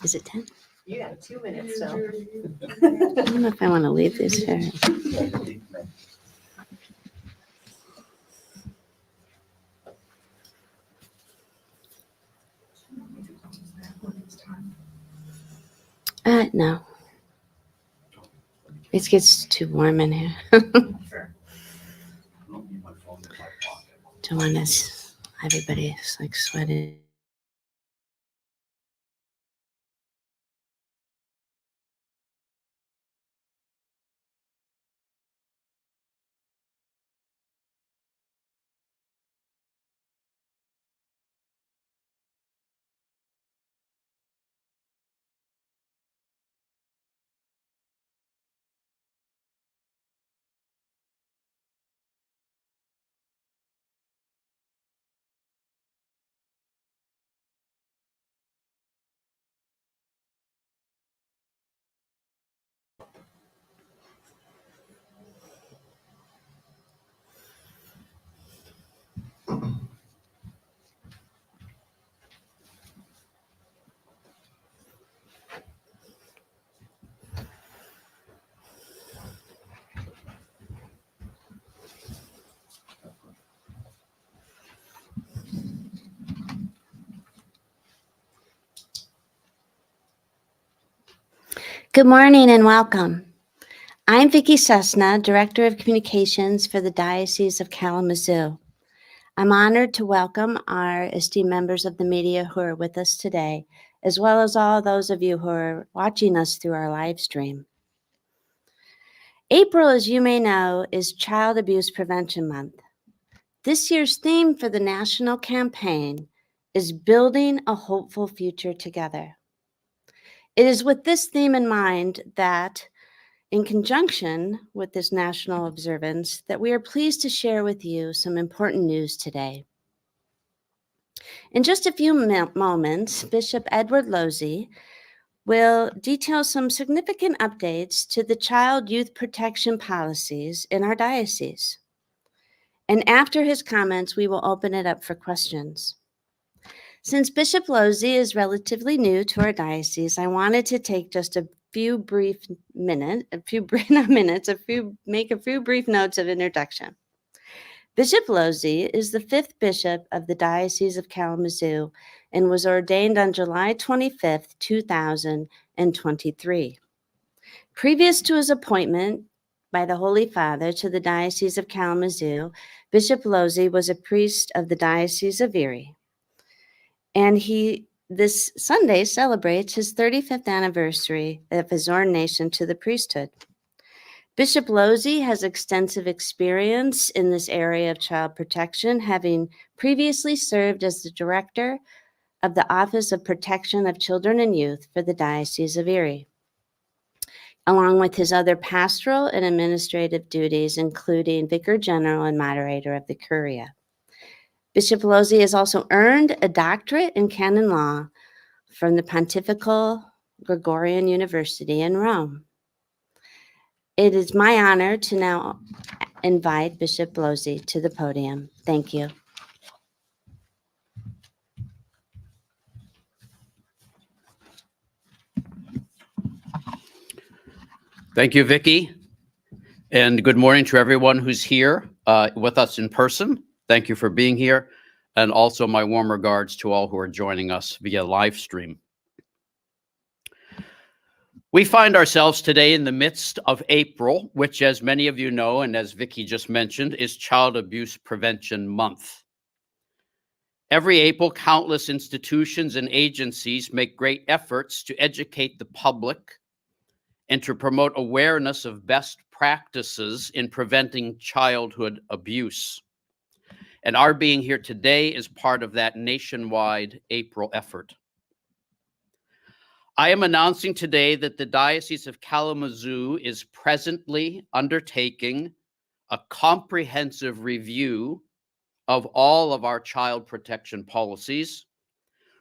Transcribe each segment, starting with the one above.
Is it 10? You got 2 minutes, so. I don't know if I want to leave this here. No. It gets too warm in here. Sure. Don't want us, everybody's like sweating. Good morning and welcome. I'm Vicki Cessna, Director of Communications for the Diocese of Kalamazoo. I'm honored to welcome our esteemed members of the media who are with us today, as well as all those of you who are watching us through our live stream. April, as you may know, is Child Abuse Prevention Month. This year's theme for the national campaign is Building a Hopeful Future Together. It is with this theme in mind that, in conjunction with this national observance, that we are pleased to share with you some important news today. In just a few moments, Bishop Edward Losey will detail some significant updates to the child youth protection policies in our diocese. And after his comments, we will open it up for questions. Since Bishop Losey is relatively new to our diocese, I wanted to take just make a few brief notes of introduction. Bishop Losey is the 5th bishop of the Diocese of Kalamazoo and was ordained on July 25th, 2023. Previous to his appointment by the Holy Father to the Diocese of Kalamazoo, Bishop Losey was a priest of the Diocese of Erie. And he, this Sunday, celebrates his 35th anniversary of his ordination to the priesthood. Bishop Losey has extensive experience in this area of child protection, having previously served as the director of the Office of Protection of Children and Youth for the Diocese of Erie, along with his other pastoral and administrative duties, including Vicar General and moderator of the Curia. Bishop Losey has also earned a doctorate in canon law from the Pontifical Gregorian University in Rome. It is my honor to now invite Bishop Blosey to the podium. Thank you. Thank you, Vicki. And good morning to everyone who's here with us in person. Thank you for being here. And also my warm regards to all who are joining us via live stream. We find ourselves today in the midst of April, which, as many of you know, and as Vicki just mentioned, is Child Abuse Prevention Month. Every April, countless institutions and agencies make great efforts to educate the public and to promote awareness of best practices in preventing childhood abuse. And our being here today is part of that nationwide April effort. I am announcing today that the Diocese of Kalamazoo is presently undertaking a comprehensive review of all of our child protection policies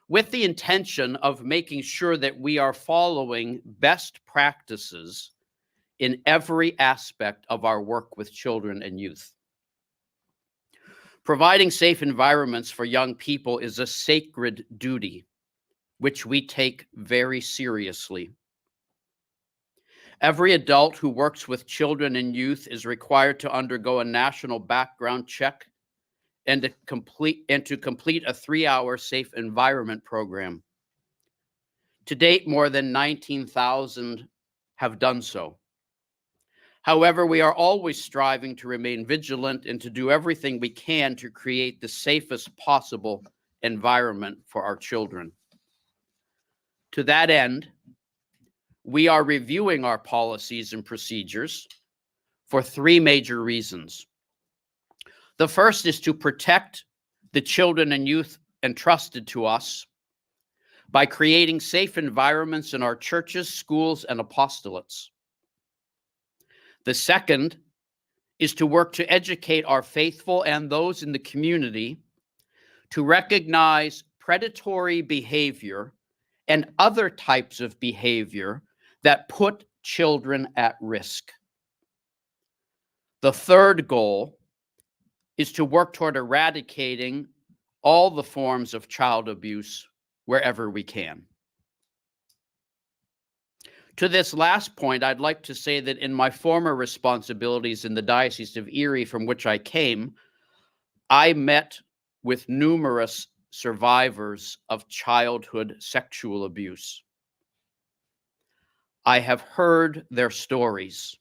with the intention of making sure that we are following best practices in every aspect of our work with children and youth. Providing safe environments for young people is a sacred duty, which we take very seriously. Every adult who works with children and youth is required to undergo a national background check and to complete a 3-hour safe environment program. To date, more than 19,000 have done so. However, we are always striving to remain vigilant and to do everything we can to create the safest possible environment for our children. To that end, we are reviewing our policies and procedures for 3 major reasons. The first is to protect the children and youth entrusted to us by creating safe environments in our churches, schools, and apostolates. The second is to work to educate our faithful and those in the community to recognize predatory behavior and other types of behavior that put children at risk. The third goal is to work toward eradicating all the forms of child abuse wherever we can. To this last point, I'd like to say that in my former responsibilities in the Diocese of Erie, from which I came, I met with numerous survivors of childhood sexual abuse. I have heard their stories,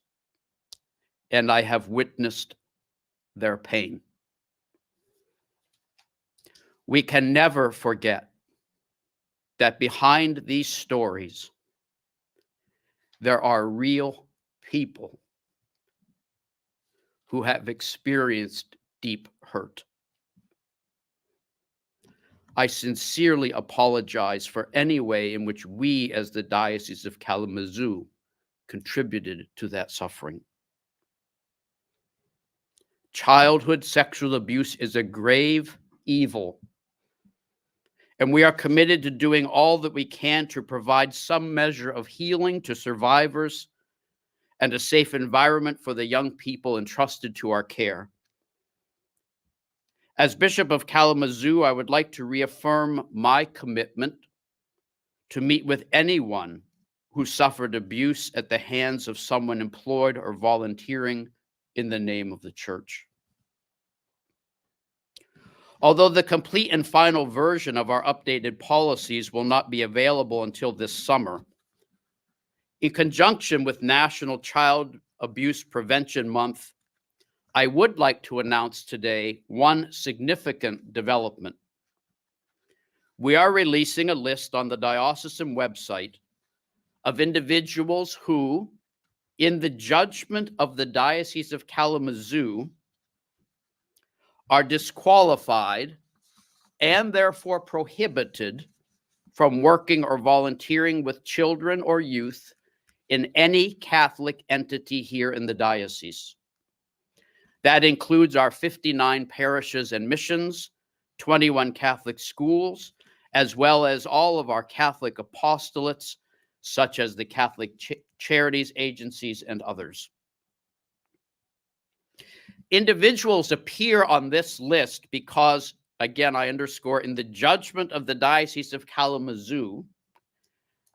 and I have witnessed their pain. We can never forget that behind these stories, there are real people who have experienced deep hurt. I sincerely apologize for any way in which we, as the Diocese of Kalamazoo, contributed to that suffering. Childhood sexual abuse is a grave evil, and we are committed to doing all that we can to provide some measure of healing to survivors and a safe environment for the young people entrusted to our care. As Bishop of Kalamazoo, I would like to reaffirm my commitment to meet with anyone who suffered abuse at the hands of someone employed or volunteering in the name of the Church. Although the complete and final version of our updated policies will not be available until this summer, in conjunction with National Child Abuse Prevention Month, I would like to announce today one significant development. We are releasing a list on the diocesan website of individuals who, in the judgment of the Diocese of Kalamazoo, are disqualified and therefore prohibited from working or volunteering with children or youth in any Catholic entity here in the diocese. That includes our 59 parishes and missions, 21 Catholic schools, as well as all of our Catholic apostolates, such as the Catholic charities, agencies, and others. Individuals appear on this list because, again, I underscore, in the judgment of the Diocese of Kalamazoo,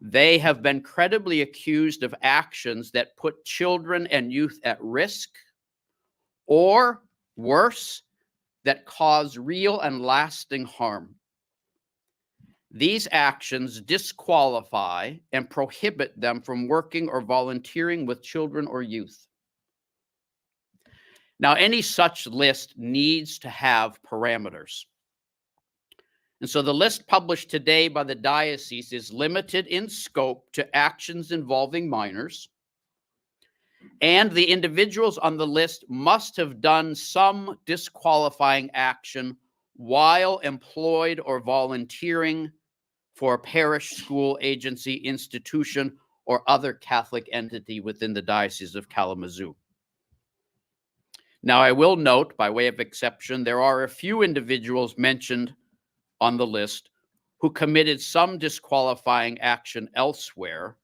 they have been credibly accused of actions that put children and youth at risk, or worse, that cause real and lasting harm. These actions disqualify and prohibit them from working or volunteering with children or youth. Now, any such list needs to have parameters. And so the list published today by the diocese is limited in scope to actions involving minors, and the individuals on the list must have done some disqualifying action while employed or volunteering for a parish, school, agency, institution, or other Catholic entity within the Diocese of Kalamazoo. Now, I will note, by way of exception, there are a few individuals mentioned on the list who committed some disqualifying action elsewhere,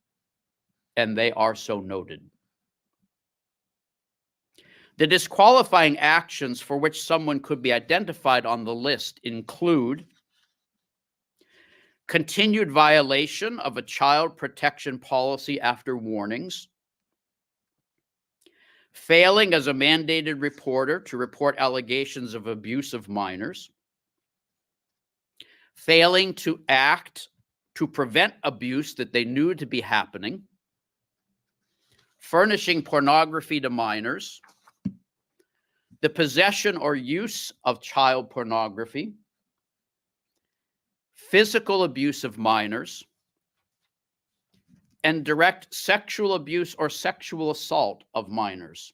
and they are so noted. The disqualifying actions for which someone could be identified on the list include continued violation of a child protection policy after warnings, failing as a mandated reporter to report allegations of abuse of minors, failing to act to prevent abuse that they knew to be happening, furnishing pornography to minors, the possession or use of child pornography, physical abuse of minors, and direct sexual abuse or sexual assault of minors.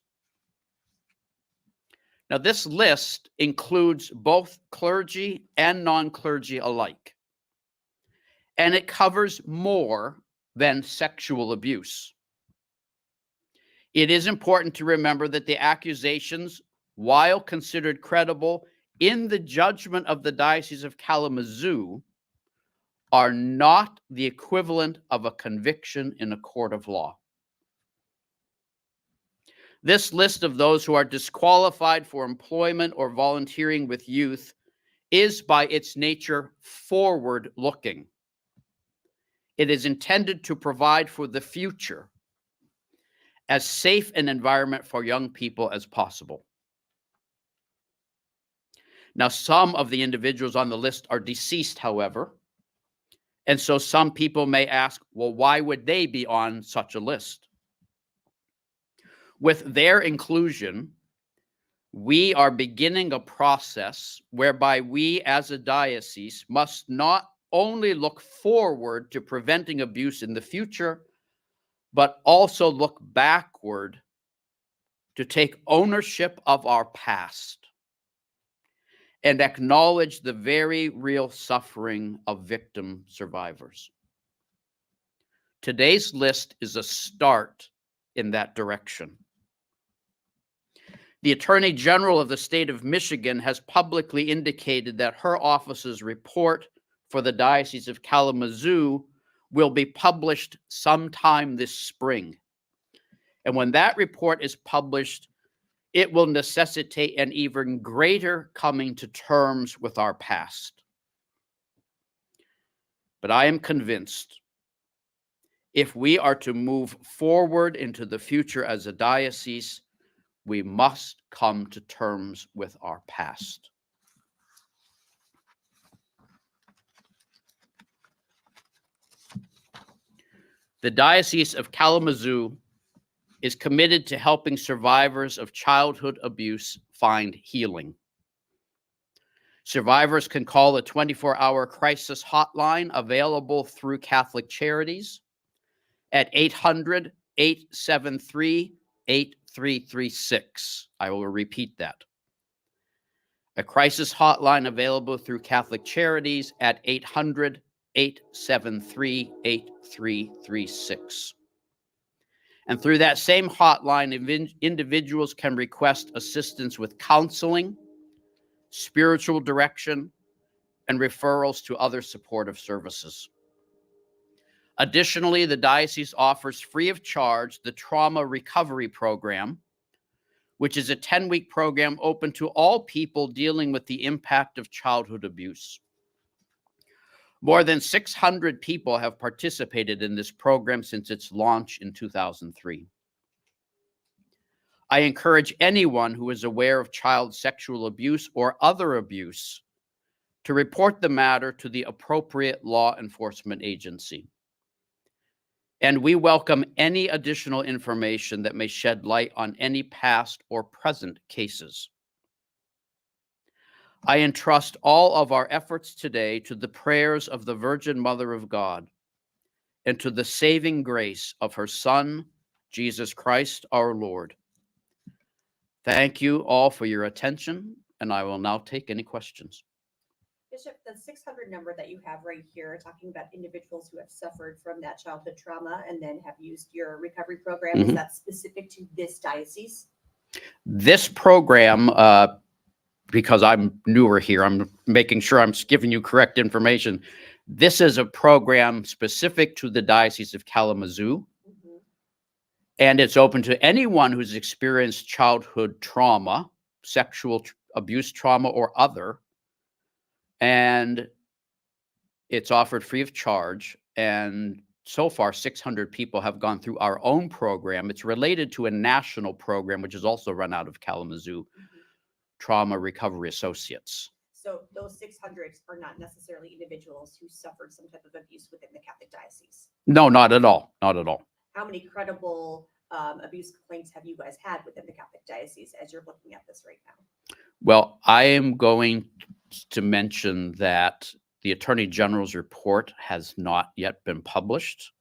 Now, this list includes both clergy and non-clergy alike, and it covers more than sexual abuse. It is important to remember that the accusations, while considered credible in the judgment of the Diocese of Kalamazoo, are not the equivalent of a conviction in a court of law. This list of those who are disqualified for employment or volunteering with youth is by its nature forward-looking. It is intended to provide for the future as safe an environment for young people as possible. Now, some of the individuals on the list are deceased, however, and so some people may ask, well, why would they be on such a list? With their inclusion, we are beginning a process whereby we as a diocese must not only look forward to preventing abuse in the future, but also look backward to take ownership of our past and acknowledge the very real suffering of victim survivors. Today's list is a start in that direction. The Attorney General of the state of Michigan has publicly indicated that her office's report for the Diocese of Kalamazoo will be published sometime this spring. And when that report is published, it will necessitate an even greater coming to terms with our past. But I am convinced if we are to move forward into the future as a diocese, we must come to terms with our past. The Diocese of Kalamazoo is committed to helping survivors of childhood abuse find healing. Survivors can call a 24-hour crisis hotline available through Catholic Charities at 800-873-8336. I will repeat that. A crisis hotline available through Catholic Charities at 800-873-8336. And through that same hotline, individuals can request assistance with counseling, spiritual direction, and referrals to other supportive services. Additionally, the diocese offers free of charge the Trauma Recovery Program, which is a 10-week program open to all people dealing with the impact of childhood abuse. More than 600 people have participated in this program since its launch in 2003. I encourage anyone who is aware of child sexual abuse or other abuse to report the matter to the appropriate law enforcement agency. And we welcome any additional information that may shed light on any past or present cases. I entrust all of our efforts today to the prayers of the Virgin Mother of God and to the saving grace of her Son, Jesus Christ, our Lord. Thank you all for your attention, and I will now take any questions. Bishop, the 600 number that you have right here, talking about individuals who have suffered from that childhood trauma and then have used your recovery program, is that specific to this diocese? This program, because I'm newer here, I'm making sure I'm giving you correct information. This is a program specific to the Diocese of Kalamazoo, and it's open to anyone who's experienced childhood trauma, sexual abuse trauma or other, and it's offered free of charge. And so far, 600 people have gone through our own program. It's related to a national program, which is also run out of Kalamazoo, Trauma Recovery Associates. So those 600 are not necessarily individuals who suffered some type of abuse within the Catholic Diocese? No, not at all. Not at all. How many credible abuse complaints have you guys had within the Catholic Diocese as you're looking at this right now? Well, I am going to mention that the Attorney General's report has not yet been published.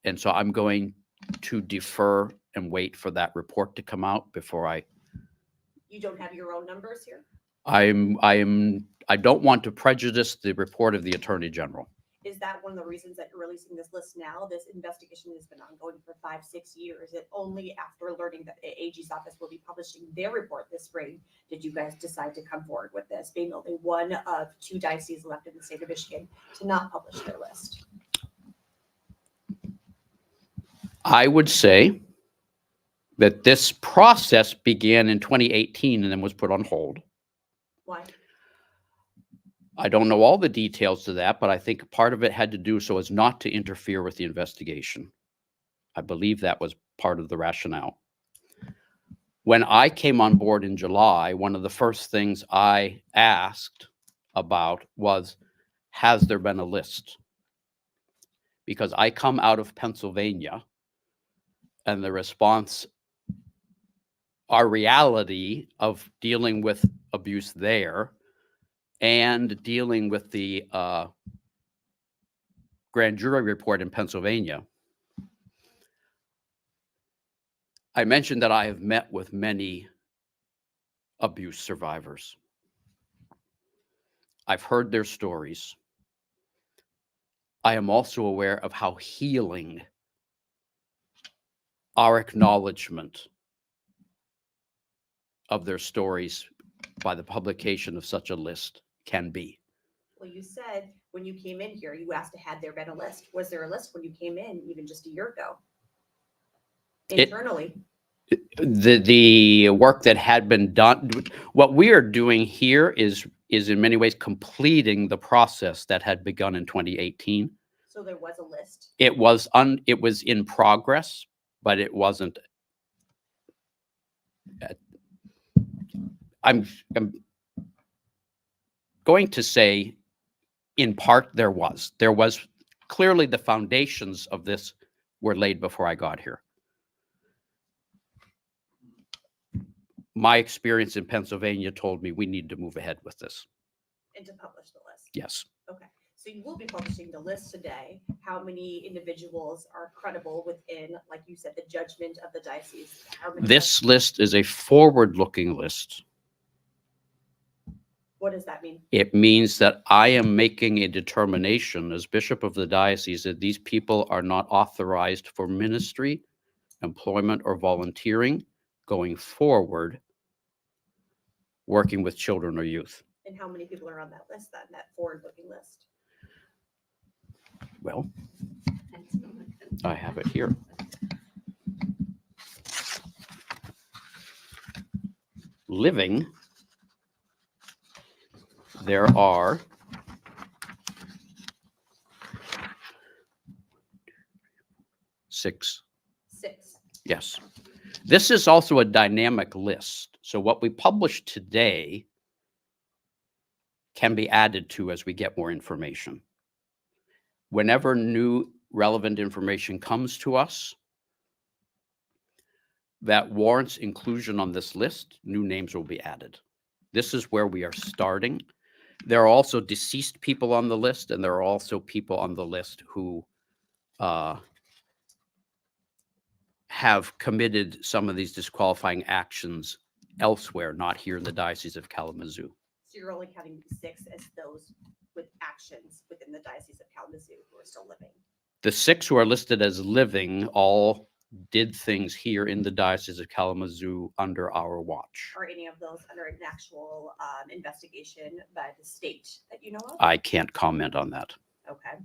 And so I'm going to defer and wait for that report to come out before I... You don't have your own numbers here? I don't want to prejudice the report of the Attorney General. Is that one of the reasons that you're releasing this list now? This investigation has been ongoing for 5-6 years. It only after learning that the AG's office will be publishing their report this spring did you guys decide to come forward with this, being only one of 2 dioceses left in the state of Michigan to not publish their list? I would say that this process began in 2018 and then was put on hold. Why? I don't know all the details to that, but I think part of it had to do so as not to interfere with the investigation. I believe that was part of the rationale. When I came on board in July, one of the first things I asked about was, has there been a list? Because I come out of Pennsylvania, and the response, our reality of dealing with abuse there and dealing with the grand jury report in Pennsylvania. I mentioned that I have met with many abuse survivors. I've heard their stories. I am also aware of how healing our acknowledgement of their stories by the publication of such a list can be. Well, you said when you came in here, you asked, had there been a list? Was there a list when you came in even just a year ago? Internally? The work that had been done, what we are doing here is in many ways completing the process that had begun in 2018. So there was a list? It was in progress, but it wasn't. I'm going to say, in part, there was clearly the foundations of this were laid before I got here. My experience in Pennsylvania told me we need to move ahead with this. And to publish the list? Yes. Okay. So you will be publishing the list today. How many individuals are credible within, like you said, the judgment of the diocese? This list is a forward-looking list. What does that mean? It means that I am making a determination as bishop of the diocese that these people are not authorized for ministry, employment, or volunteering going forward, working with children or youth. And how many people are on that list then, that forward-looking list? Well, I have it here. living, there are 6. 6. Yes. This is also a dynamic list. So what we publish today can be added to as we get more information. Whenever new relevant information comes to us that warrants inclusion on this list, new names will be added. This is where we are starting. There are also deceased people on the list, and there are also people on the list who have committed some of these disqualifying actions elsewhere, not here in the Diocese of Kalamazoo. So you're only counting 6 as those with actions within the Diocese of Kalamazoo who are still living. The 6 who are listed as living all did things here in the Diocese of Kalamazoo under our watch. Are any of those under an actual investigation by the state that you know of? I can't comment on that. Okay.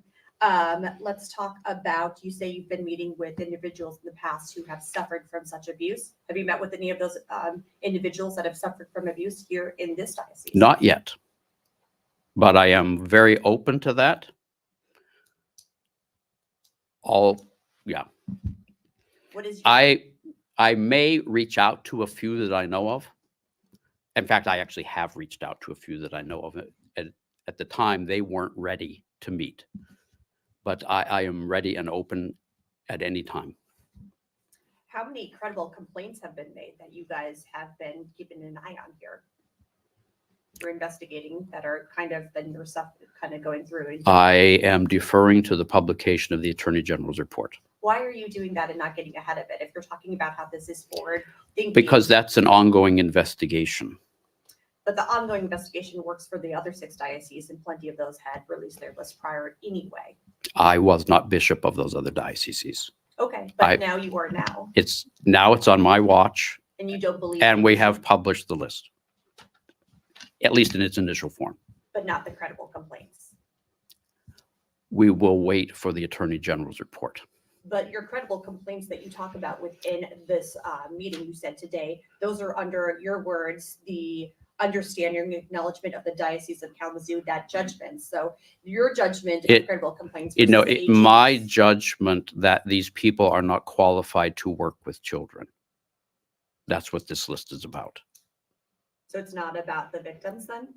Let's talk about, you say you've been meeting with individuals in the past who have suffered from such abuse. Have you met with any of those individuals that have suffered from abuse here in this diocese? Not yet, but I am very open to that. Yeah. What is your, I may reach out to a few that I know of. In fact, I actually have reached out to a few that I know of. At the time, they weren't ready to meet. But I am ready and open at any time. how many credible complaints have been made that you guys have been keeping an eye on here? You're investigating that are kind of then your stuff kind of going through. I am deferring to the publication of the Attorney General's report. Why are you doing that and not getting ahead of it? If you're talking about how this is forward thinking. Because that's an ongoing investigation. But the ongoing investigation works for the other 6 dioceses, and plenty of those had released their list prior anyway. I was not bishop of those other dioceses. Okay, but now you are now. It's on my watch, And you don't believe. and we have published the list, at least in its initial form. But not the credible complaints. We will wait for the Attorney General's report. But your credible complaints that you talk about within this meeting you said today, those are under your words, the understanding and acknowledgement of the Diocese of Kalamazoo, that judgment. So your judgment of credible complaints. My judgment that these people are not qualified to work with children. That's what this list is about. So it's not about the victims then?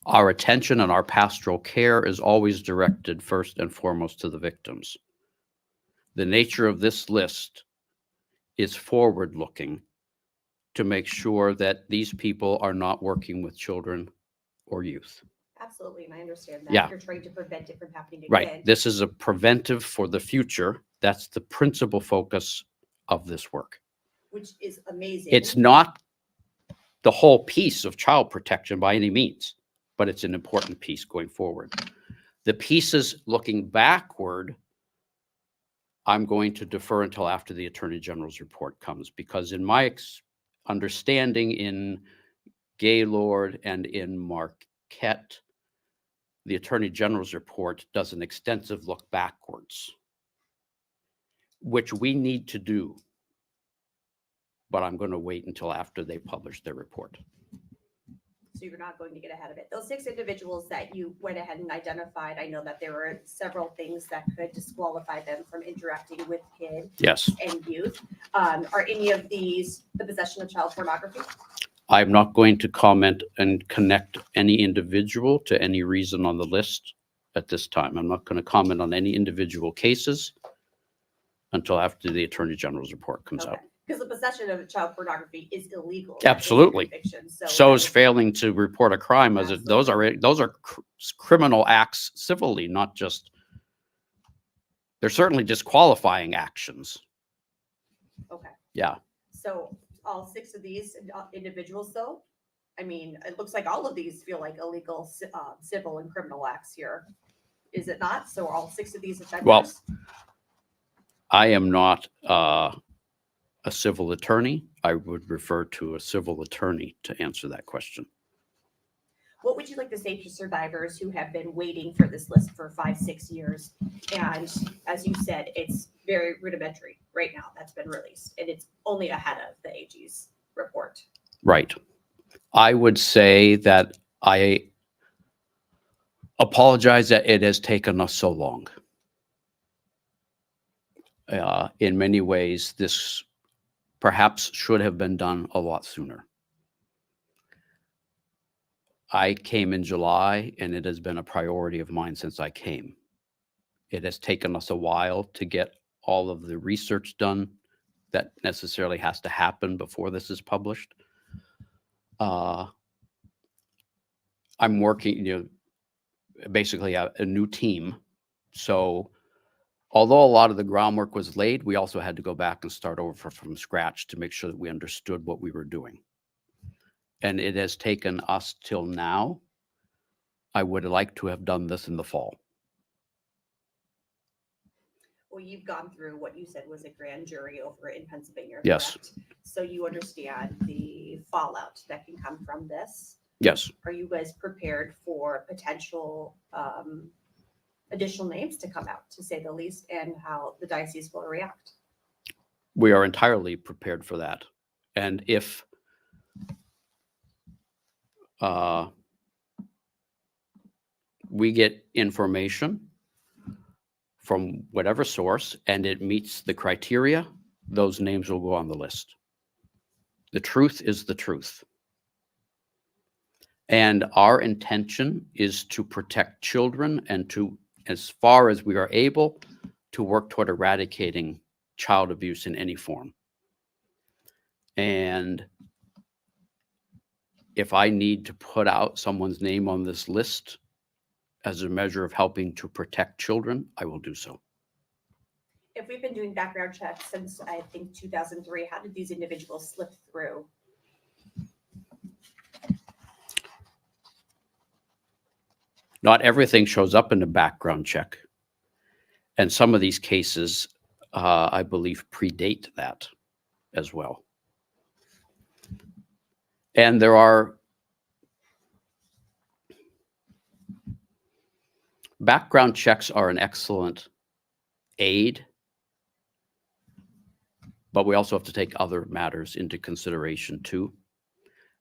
Our attention and our pastoral care is always directed first and foremost to the victims. The nature of this list is forward-looking to make sure that these people are not working with children or youth. Absolutely, and I understand that. Yeah. You're trying to prevent it from happening again. Right. This is a preventive for the future. That's the principal focus of this work. Which is amazing. It's not the whole piece of child protection by any means, but it's an important piece going forward. The pieces looking backward, I'm going to defer until after the Attorney General's report comes, because in my understanding in Gaylord and in Marquette, the Attorney General's report does an extensive look backwards, which we need to do. But I'm going to wait until after they publish their report. So you're not going to get ahead of it. Those 6 individuals that you went ahead and identified, I know that there were several things that could disqualify them from interacting with kids Yes. and youth. Are any of these the possession of child pornography? I'm not going to comment and connect any individual to any reason on the list at this time. I'm not going to comment on any individual cases until after the Attorney General's report comes out. Because the possession of child pornography is illegal. Absolutely. So is that failing to report a crime, as it, those are criminal acts civilly, not just, they're certainly disqualifying actions. Okay. Yeah. So all 6 of these individuals, though, I mean, it looks like all of these feel like illegal civil and criminal acts here. Is it not? So are all 6 of these offenders? Well, I am not a civil attorney. I would refer to a civil attorney to answer that question. What would you like to say to survivors who have been waiting for this list for 5-6 years? And as you said, it's very rudimentary right now that's been released, and it's only ahead of the AG's report. Right. I would say that I apologize that it has taken us so long. In many ways, this perhaps should have been done a lot sooner. I came in July, and it has been a priority of mine since I came. It has taken us a while to get all of the research done that necessarily has to happen before this is published. I'm working, basically a new team. So although a lot of the groundwork was laid, we also had to go back and start over from scratch to make sure that we understood what we were doing. And it has taken us till now. I would like to have done this in the fall. Well, you've gone through what you said was a grand jury over in Pennsylvania. Yes. Correct? So you understand the fallout that can come from this. Yes. Are you guys prepared for potential additional names to come out, to say the least, and how the diocese will react? We are entirely prepared for that. And if we get information from whatever source and it meets the criteria, those names will go on the list. The truth is the truth. And our intention is to protect children and to, as far as we are able, to work toward eradicating child abuse in any form. And if I need to put out someone's name on this list as a measure of helping to protect children, I will do so. If we've been doing background checks since, I think, 2003, how did these individuals slip through? Not everything shows up in a background check. And some of these cases, I believe, predate that as well. And there are background checks are an excellent aid, but we also have to take other matters into consideration too.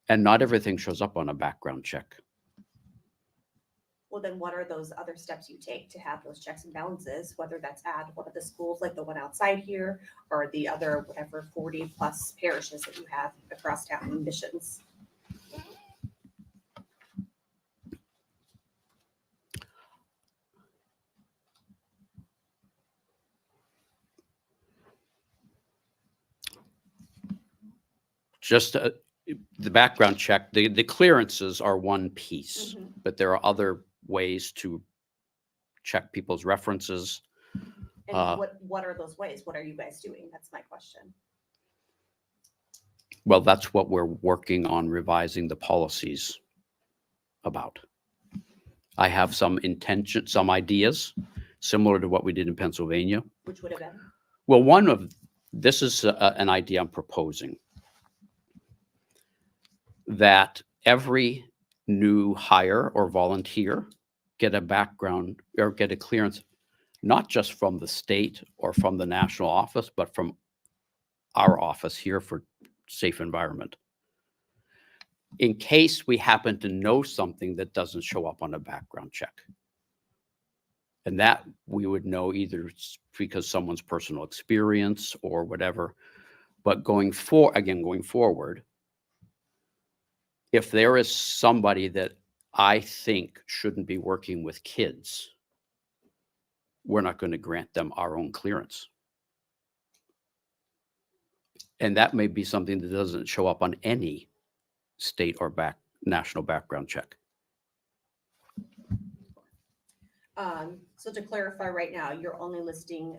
And not everything shows up on a background check. Well, then what are those other steps you take to have those checks and balances, whether that's at one of the schools like the one outside here or the other, whatever, 40 plus parishes that you have across town in missions? Just the background check, the clearances are one piece, but there are other ways to check people's references. And what are those ways? What are you guys doing? That's my question. Well, that's what we're working on revising the policies about. I have some intention, some ideas similar to what we did in Pennsylvania. Which would have been? Well, this is an idea I'm proposing, that every new hire or volunteer get a background or get a clearance, not just from the state or from the national office, but from our office here for safe environment, in case we happen to know something that doesn't show up on a background check. And that we would know either because someone's personal experience or whatever. But going forward, if there is somebody that I think shouldn't be working with kids, we're not going to grant them our own clearance. And that may be something that doesn't show up on any state or national background check. So to clarify right now, you're only listing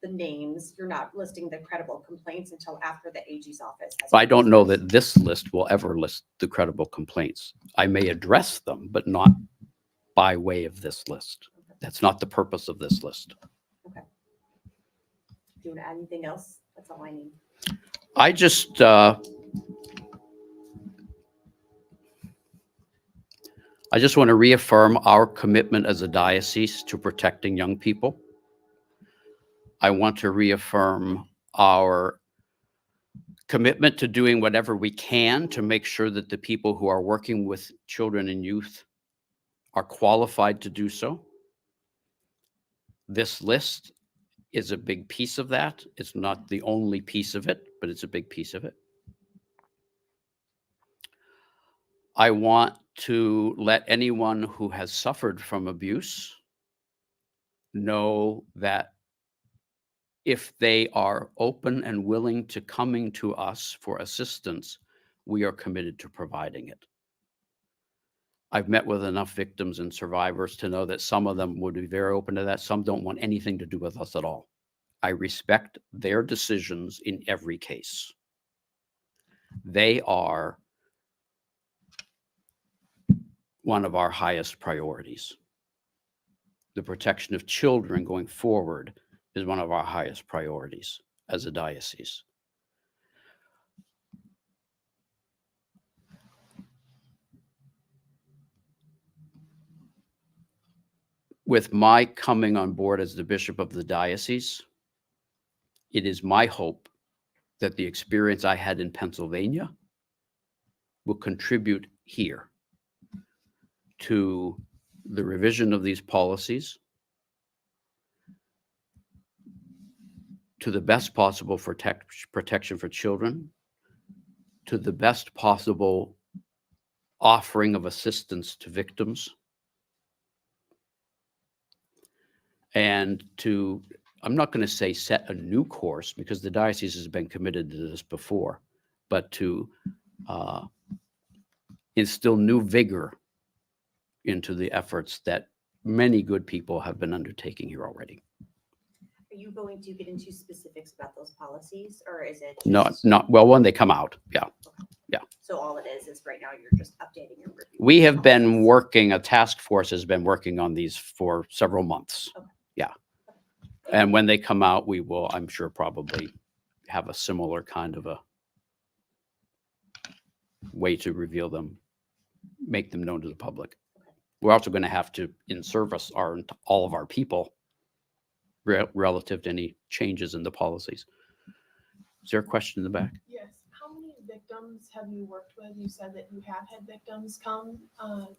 the names. You're not listing the credible complaints until after the AG's office. I don't know that this list will ever list the credible complaints. I may address them, but not by way of this list. That's not the purpose of this list. Okay. Do you want to add anything else? That's all I need. I just want to reaffirm our commitment as a diocese to protecting young people. I want to reaffirm our commitment to doing whatever we can to make sure that the people who are working with children and youth are qualified to do so. This list is a big piece of that. It's not the only piece of it, but it's a big piece of it. I want to let anyone who has suffered from abuse know that if they are open and willing to coming to us for assistance, we are committed to providing it. I've met with enough victims and survivors to know that some of them would be very open to that. Some don't want anything to do with us at all. I respect their decisions in every case. They are one of our highest priorities. The protection of children going forward is one of our highest priorities as a diocese. With my coming on board as the bishop of the diocese, it is my hope that the experience I had in Pennsylvania will contribute here to the revision of these policies, to the best possible protection for children, to the best possible offering of assistance to victims, and to, I'm not going to say set a new course because the diocese has been committed to this before, but to instill new vigor into the efforts that many good people have been undertaking here already. Are you going to get into specifics about those policies, or is it Not well, when they come out, yeah. So all it is right now you're just updating and reviewing? We have been policies? working, a task force has been working on these for several months. Okay. Yeah. And when they come out, we will, I'm sure, probably have a similar kind of a way to reveal them, make them known to the public. We're also going to have to in-service all of our people relative to any changes in the policies. Is there a question in the back? Yes. How many victims have you worked with? You said that you have had victims come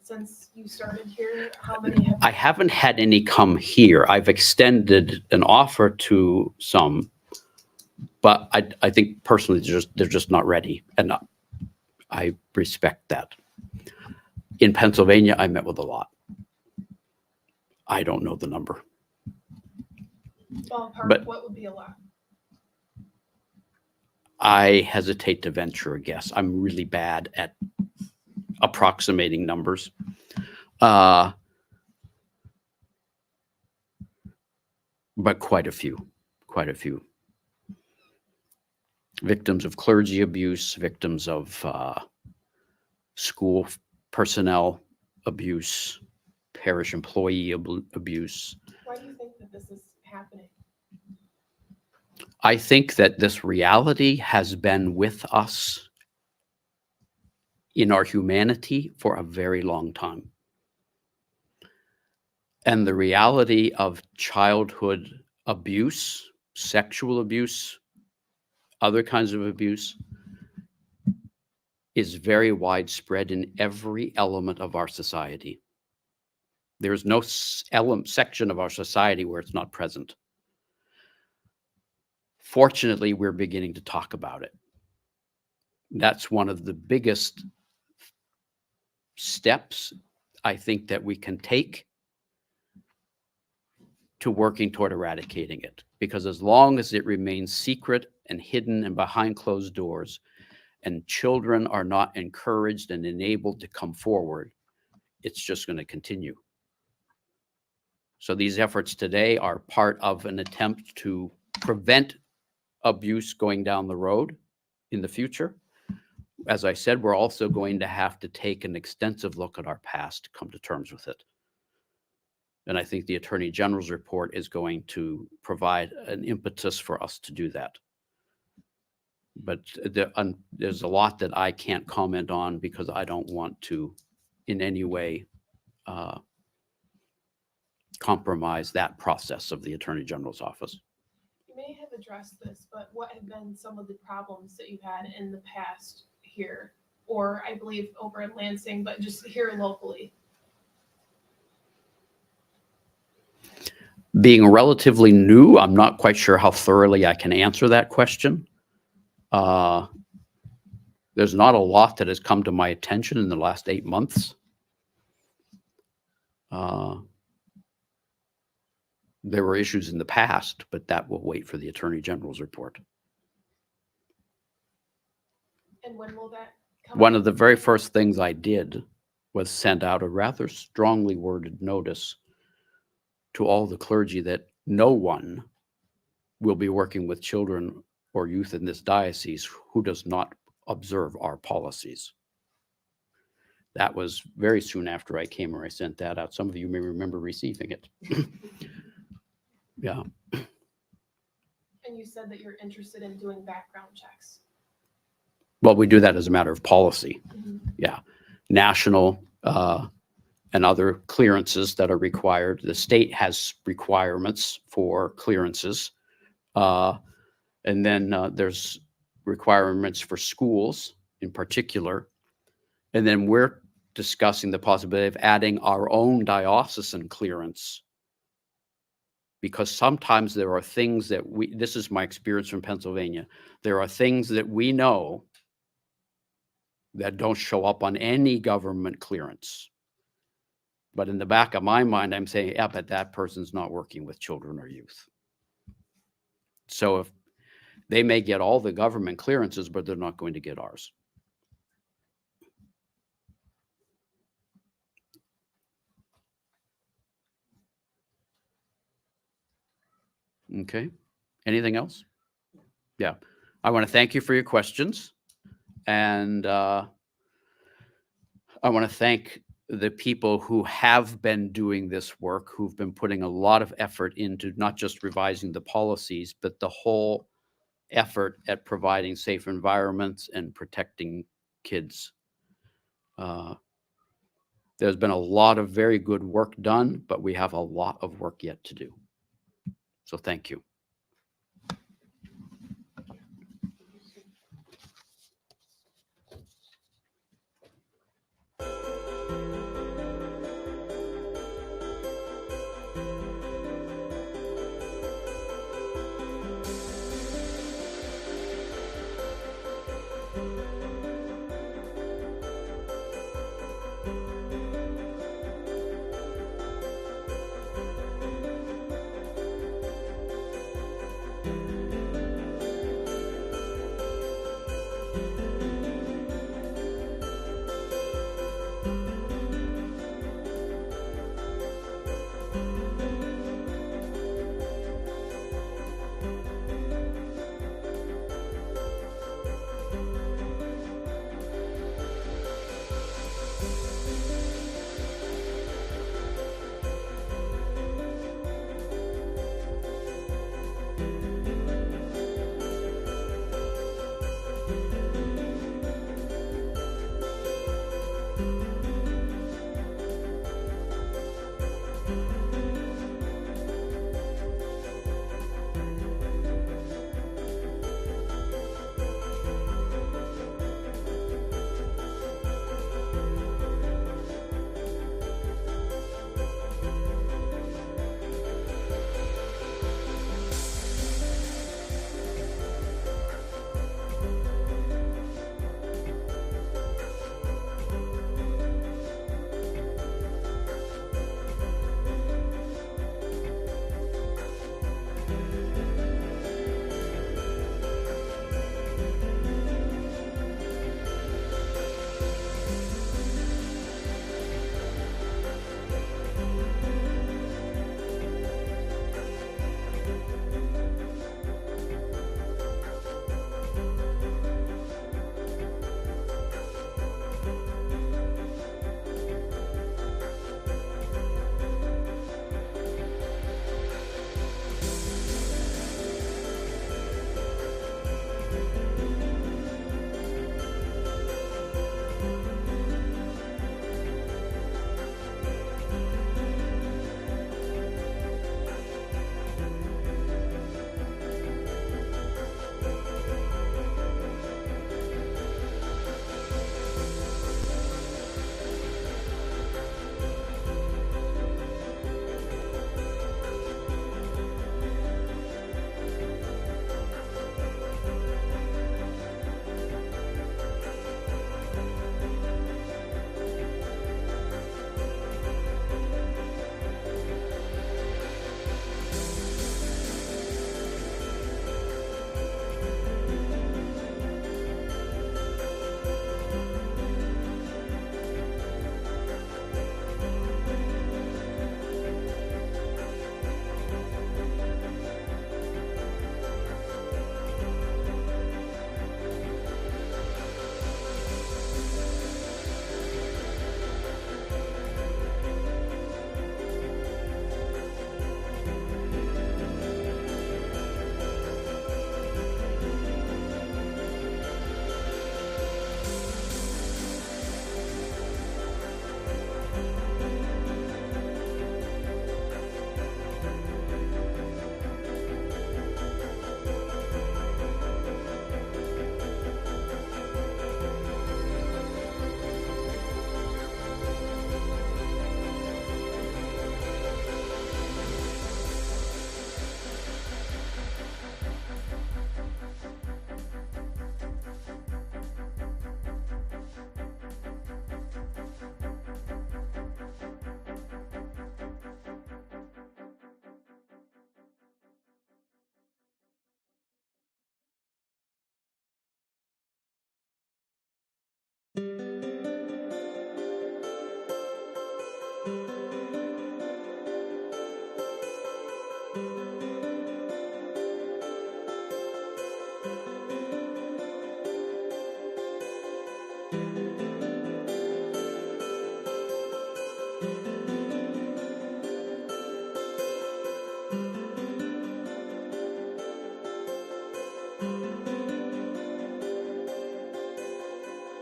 since you started here. How many have? I haven't had any come here. I've extended an offer to some, but I think personally they're just not ready, and I respect that. In Pennsylvania, I met with a lot. I don't know the number. Ballpark, but- what would be a lot? I hesitate to venture a guess. I'm really bad at approximating numbers. But quite a few. Victims of clergy abuse, victims of school personnel abuse, parish employee abuse. Why do you think that this is happening? I think that this reality has been with us in our humanity for a very long time. And the reality of childhood abuse, sexual abuse, other kinds of abuse is very widespread in every element of our society. There's no section of our society where it's not present. Fortunately, we're beginning to talk about it. That's one of the biggest steps I think that we can take to working toward eradicating it. Because as long as it remains secret and hidden and behind closed doors, and children are not encouraged and enabled to come forward, it's just going to continue. So these efforts today are part of an attempt to prevent abuse going down the road in the future. As I said, we're also going to have to take an extensive look at our past to come to terms with it. And I think the Attorney General's report is going to provide an impetus for us to do that. But there's a lot that I can't comment on because I don't want to in any way compromise that process of the Attorney General's office. You may have a addressed this, but what have been some of the problems that you've had in the past here? Or I believe over in Lansing, but just here locally? Being relatively new, I'm not quite sure how thoroughly I can answer that question. There's not a lot that has come to my attention in the last 8 months. There were issues in the past, but that will wait for the Attorney General's report. And when will that come? One of the very first things I did was send out a rather strongly worded notice to all the clergy that no one will be working with children or youth in this diocese who does not observe our policies. That was very soon after I came where I sent that out. Some of you may remember receiving it. Yeah. And you said that you're interested in doing background checks. Well, we do that as a matter of policy. Mhm. Yeah. National and other clearances that are required. The state has requirements for clearances. And then there's requirements for schools in particular. And then we're discussing the possibility of adding our own diocesan clearance, because sometimes there are things that this is my experience from Pennsylvania, there are things that we know that don't show up on any government clearance. But in the back of my mind, I'm saying, yeah, but that person's not working with children or youth. So if they may get all the government clearances, but they're not going to get ours. Okay. Anything else? Yeah. I want to thank you for your questions. And I want to thank the people who have been doing this work, who've been putting a lot of effort into not just revising the policies, but the whole effort at providing safe environments and protecting kids. There's been a lot of very good work done, but we have a lot of work yet to do. So thank you.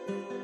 you.